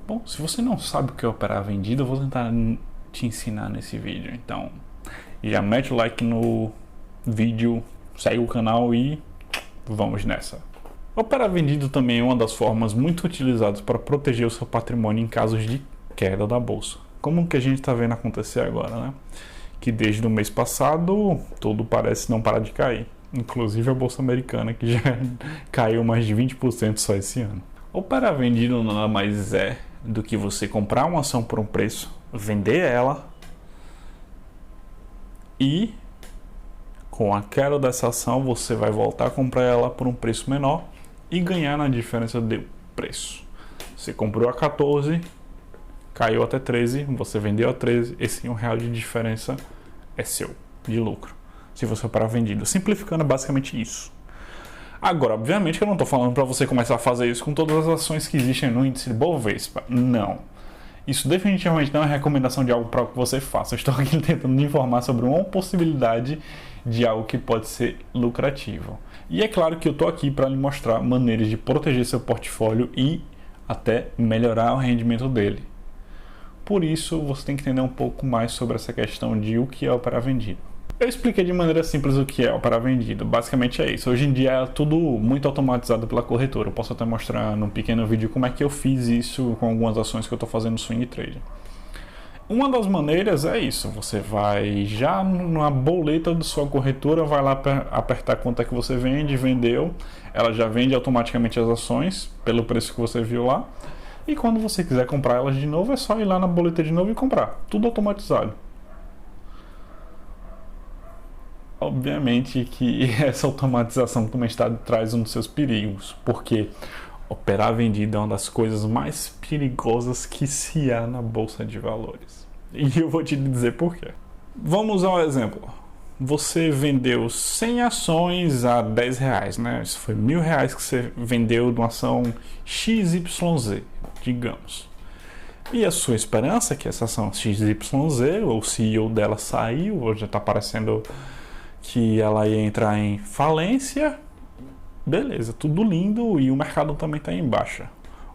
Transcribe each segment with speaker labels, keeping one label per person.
Speaker 1: Bom, se você não sabe o que é operar vendido, eu vou tentar te ensinar nesse vídeo. Então, já mete o like no vídeo, segue o canal e vamos nessa. Operar vendido também é uma das formas muito utilizadas para proteger o seu patrimônio em casos de queda da bolsa. Como que a gente está vendo acontecer agora, né? Que desde o mês passado tudo parece não parar de cair. Inclusive a bolsa americana, que já caiu mais de 20% só esse ano. Operar vendido nada mais é do que você comprar uma ação por um preço, vender ela e com a queda dessa ação você vai voltar a comprar ela por um preço menor e ganhar na diferença do preço. Você comprou a 14, caiu até 13, você vendeu a 13, esse R$1 de diferença é seu, de lucro, se você operar vendido. Simplificando, é basicamente isso. Agora, obviamente que eu não estou falando para você começar a fazer isso com todas as ações que existem no índice de Bovespa. Não. Isso definitivamente não é recomendação de algo para que você faça. Eu estou aqui tentando informar sobre uma possibilidade de algo que pode ser lucrativo. E é claro que eu estou aqui para lhe mostrar maneiras de proteger seu portfólio e até melhorar o rendimento dele. Por isso, você tem que entender um pouco mais sobre essa questão de o que é operar vendido. Eu expliquei de maneira simples o que é operar vendido. Basicamente é isso. Hoje em dia é tudo muito automatizado pela corretora. Eu posso até mostrar num pequeno vídeo como é que eu fiz isso com algumas ações que eu estou fazendo no swing trade. Uma das maneiras é isso. Você vai já na boleta da sua corretora, vai lá apertar quanto é que você vende, vendeu. Ela já vende automaticamente as ações pelo preço que você viu lá. E quando você quiser comprar elas de novo, é só ir lá na boleta de novo e comprar. Tudo automatizado. Obviamente que essa automatização também traz um dos seus perigos, porque operar vendido é uma das coisas mais perigosas que se há na bolsa de valores. E eu vou te dizer por quê. Vamos ao exemplo. Você vendeu 100 ações a R$10, né? Isso foi R$1.000 que você vendeu de uma ação XYZ, digamos. E a sua esperança é que essa ação XYZ, o CEO dela saiu, ou já está aparecendo que ela ia entrar em falência, beleza, tudo lindo, e o mercado também está em baixa.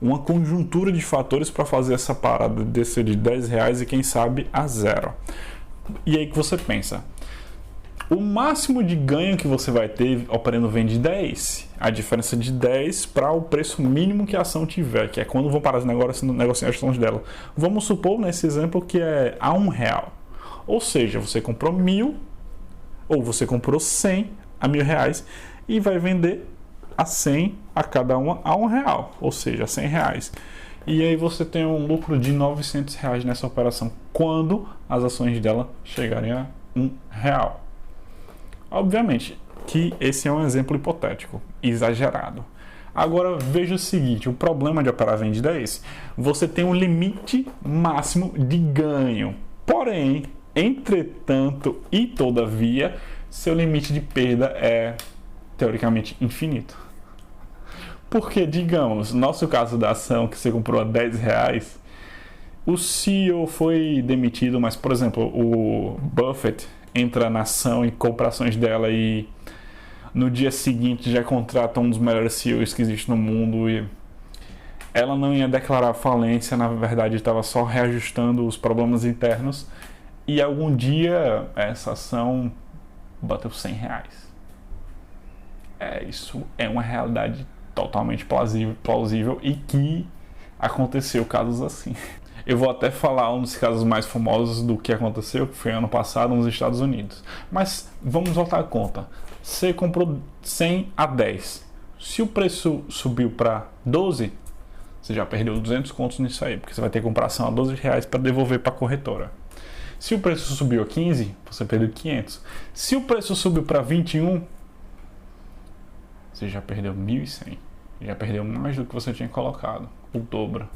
Speaker 1: Uma conjuntura de fatores para fazer essa parada descer de R$10 e quem sabe a zero. E aí que você pensa, o máximo de ganho que você vai ter operando vende 10, a diferença de 10 para o preço mínimo que a ação tiver, que é quando vão parar as negociações dela. Vamos supor nesse exemplo que é a R$1. Ou seja, você comprou 1.000, ou você comprou 100 a R$1.000 e vai vender a 100 a cada uma a R$1, ou seja, a R$100. E aí você tem um lucro de R$900 nessa operação, quando as ações dela chegarem a R$1. Obviamente que esse é um exemplo hipotético, exagerado. Agora veja o seguinte, o problema de operar vendida é esse. Você tem um limite máximo de ganho, porém, entretanto e todavia, seu limite de perda é teoricamente infinito. Porque, digamos, no nosso caso da ação que você comprou a R$10, o CEO foi demitido, mas, por exemplo, o Buffett entra na ação e compra ações dela e no dia seguinte já contrata um dos melhores CEOs que existe no mundo e ela não ia declarar falência, na verdade estava só reajustando os problemas internos. E algum dia essa ação bateu R$100. Isso é uma realidade totalmente plausível e que aconteceu casos assim. Eu vou até falar um dos casos mais famosos do que aconteceu, que foi ano passado nos Estados Unidos. Mas vamos voltar à conta. Você comprou 100 a 10. Se o preço subiu para 12, você já perdeu 200 contos nisso aí, porque você vai ter que comprar ação a R$12 para devolver para a corretora. Se o preço subiu a 15, você perdeu 500. Se o preço subiu para 21, você já perdeu 1.100. Já perdeu mais do que você tinha colocado, o dobro.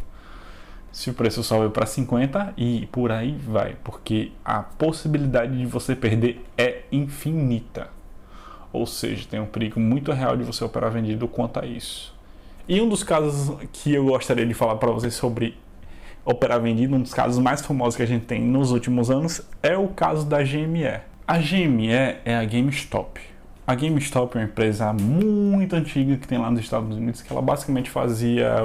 Speaker 1: Se o preço subiu para 50 e por aí vai, porque a possibilidade de você perder é infinita. Ou seja, tem um perigo muito real de você operar vendido quanto a isso. E um dos casos que eu gostaria de falar para vocês sobre operar vendido, um dos casos mais famosos que a gente tem nos últimos anos, é o caso da GME. A GME é a GameStop. A GameStop é uma empresa muito antiga que tem lá nos Estados Unidos, que ela basicamente fazia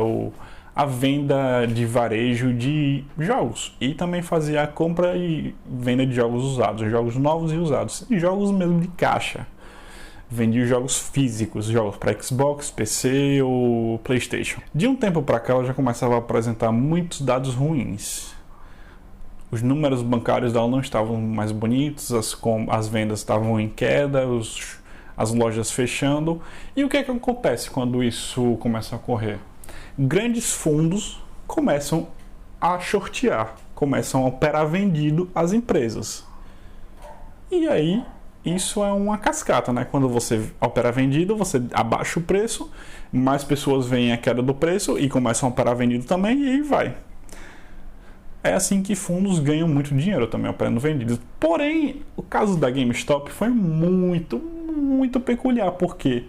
Speaker 1: a venda de varejo de jogos e também fazia a compra e venda de jogos usados, jogos novos e usados, e jogos mesmo de caixa. Vendia jogos físicos, jogos para Xbox, PC ou PlayStation. De um tempo para cá, ela já começava a apresentar muitos dados ruins. Os números bancários dela não estavam mais bonitos, as vendas estavam em queda, as lojas fechando. E o que é que acontece quando isso começa a ocorrer? Grandes fundos começam a shortear, começam a operar vendido às empresas. E aí, isso é uma cascata, né? Quando você opera vendido, você abaixa o preço, mais pessoas veem a queda do preço e começam a operar vendido também, e aí vai. É assim que fundos ganham muito dinheiro também operando vendidos. Porém, o caso da GameStop foi muito peculiar, porque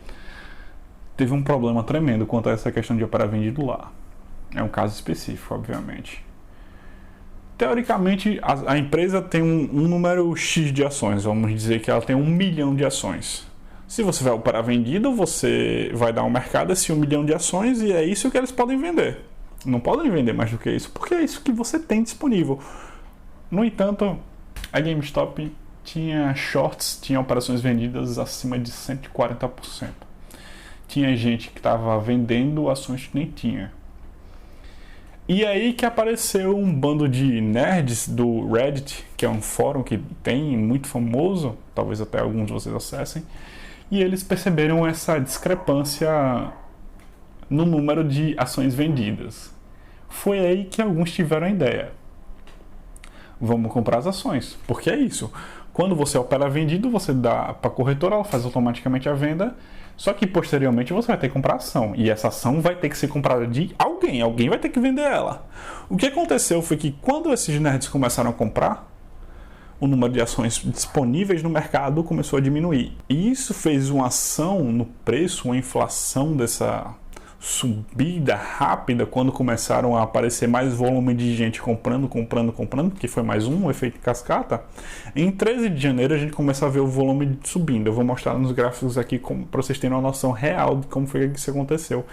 Speaker 1: teve um problema tremendo quanto a essa questão de operar vendido lá. É um caso específico, obviamente. Teoricamente, a empresa tem um número X de ações. Vamos dizer que ela tem 1 milhão de ações. Se você vai operar vendido, você vai dar ao mercado esse 1 milhão de ações e é isso que eles podem vender. Não podem vender mais do que isso, porque é isso que você tem disponível. No entanto, a GameStop tinha shorts, tinha operações vendidas acima de 140%. Tinha gente que estava vendendo ações que nem tinha. E aí que apareceu um bando de nerds do Reddit, que é um fórum que tem muito famoso, talvez até alguns de vocês acessem, e eles perceberam essa discrepância no número de ações vendidas. Foi aí que alguns tiveram a ideia. Vamos comprar as ações, porque é isso. Quando você opera vendido, você dá para a corretora, ela faz automaticamente a venda, só que posteriormente você vai ter que comprar a ação. E essa ação vai ter que ser comprada de alguém. Alguém vai ter que vender ela. O que aconteceu foi que quando esses nerds começaram a comprar, o número de ações disponíveis no mercado começou a diminuir. E isso fez uma ação no preço, uma inflação dessa subida rápida quando começaram a aparecer mais volume de gente comprando, que foi mais um efeito cascata. Em 13 de janeiro a gente começa a ver o volume subindo. Eu vou mostrar nos gráficos aqui para vocês terem uma noção real de como foi que isso aconteceu,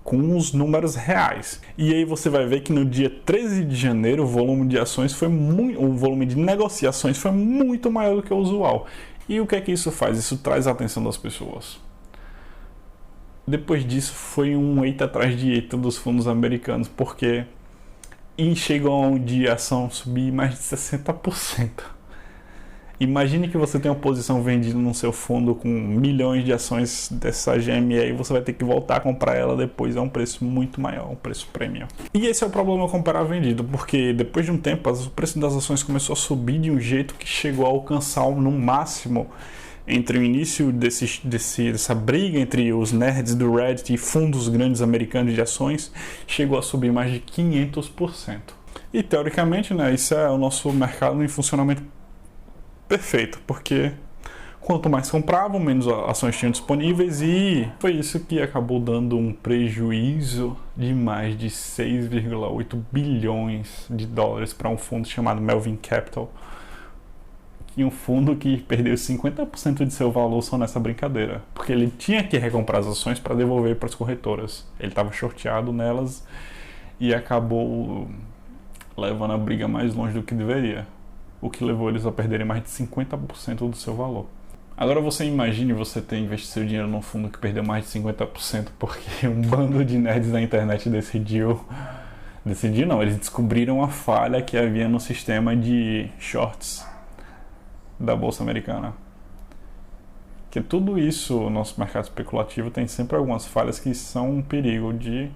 Speaker 1: com os números reais. E aí você vai ver que no dia 13 de janeiro o volume de ações o volume de negociações foi muito maior do que o usual. E o que é que isso faz? Isso traz a atenção das pessoas. Depois disso foi um eita atrás de eita dos fundos americanos, porque chegou um dia a ação subir mais de 60%. Imagine que você tem uma posição vendida no seu fundo com milhões de ações dessa GME e você vai ter que voltar a comprar ela depois a um preço muito maior, um preço premium. E esse é o problema com operar vendido, porque depois de um tempo o preço das ações começou a subir de um jeito que chegou a alcançar no máximo, entre o início dessa briga entre os nerds do Reddit e fundos grandes americanos de ações, chegou a subir mais de 500%. E teoricamente, né, isso é o nosso mercado em funcionamento perfeito, porque quanto mais compravam, menos ações tinham disponíveis, e foi isso que acabou dando um prejuízo de mais de 6,8 bilhões de dólares para um fundo chamado Melvin Capital, que um fundo que perdeu 50% de seu valor só nessa brincadeira, porque ele tinha que recomprar as ações para devolver para as corretoras. Ele estava shorteado nelas e acabou levando a briga mais longe do que deveria, o que levou eles a perderem mais de 50% do seu valor. Agora você imagine você ter investido seu dinheiro num fundo que perdeu mais de 50% porque um bando de nerds da internet decidiu não, eles descobriram a falha que havia no sistema de shorts da Bolsa Americana. Que tudo isso, o nosso mercado especulativo tem sempre algumas falhas que são um perigo de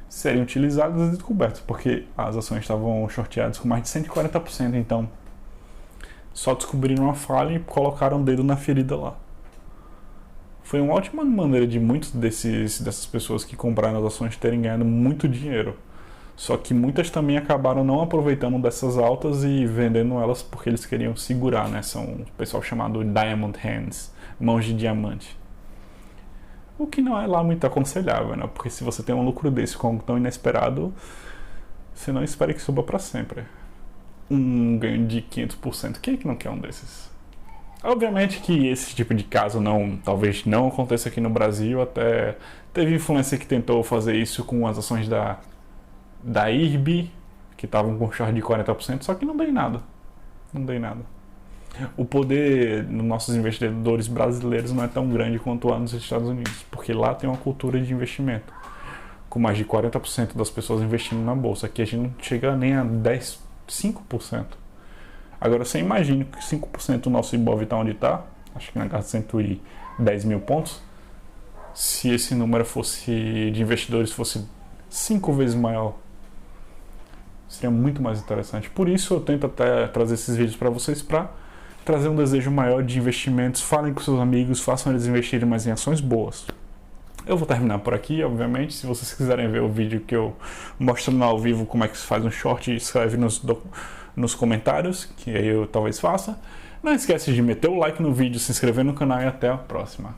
Speaker 1: serem utilizadas e descobertas, porque as ações estavam shorteadas com mais de 140%, então só descobriram uma falha e colocaram o dedo na ferida lá. Foi uma ótima maneira de muitos dessas pessoas que compraram as ações terem ganhado muito dinheiro. Só que muitas também acabaram não aproveitando dessas altas e vendendo elas porque eles queriam segurar, né? São o pessoal chamado Diamond Hands, mãos de diamante. O que não é lá muito aconselhável, né? Porque se você tem um lucro desse com algo tão inesperado, você não espera que suba para sempre. Um ganho de 500%, quem é que não quer um desses? Obviamente que esse tipo de caso talvez não aconteça aqui no Brasil, até teve influência que tentou fazer isso com as ações da IRB, que estavam com short de 40%, só que não deu em nada. Não deu em nada. O poder dos nossos investidores brasileiros não é tão grande quanto lá nos Estados Unidos, porque lá tem uma cultura de investimento, com mais de 40% das pessoas investindo na bolsa. Aqui a gente não chega nem a 5%. Agora você imagina que 5% do nosso Ibov está onde está, acho que na casa de 110 mil pontos. Se esse número de investidores fosse 5 vezes maior, seria muito mais interessante. Por isso eu tento até trazer esses vídeos para vocês, para trazer um desejo maior de investimentos. Falem com seus amigos, façam eles investirem mais em ações boas. Eu vou terminar por aqui, obviamente. Se vocês quiserem ver o vídeo que eu mostrando ao vivo como é que se faz um short, escreve nos comentários, que aí eu talvez faça. Não esquece de meter o like no vídeo, se inscrever no canal e até a próxima.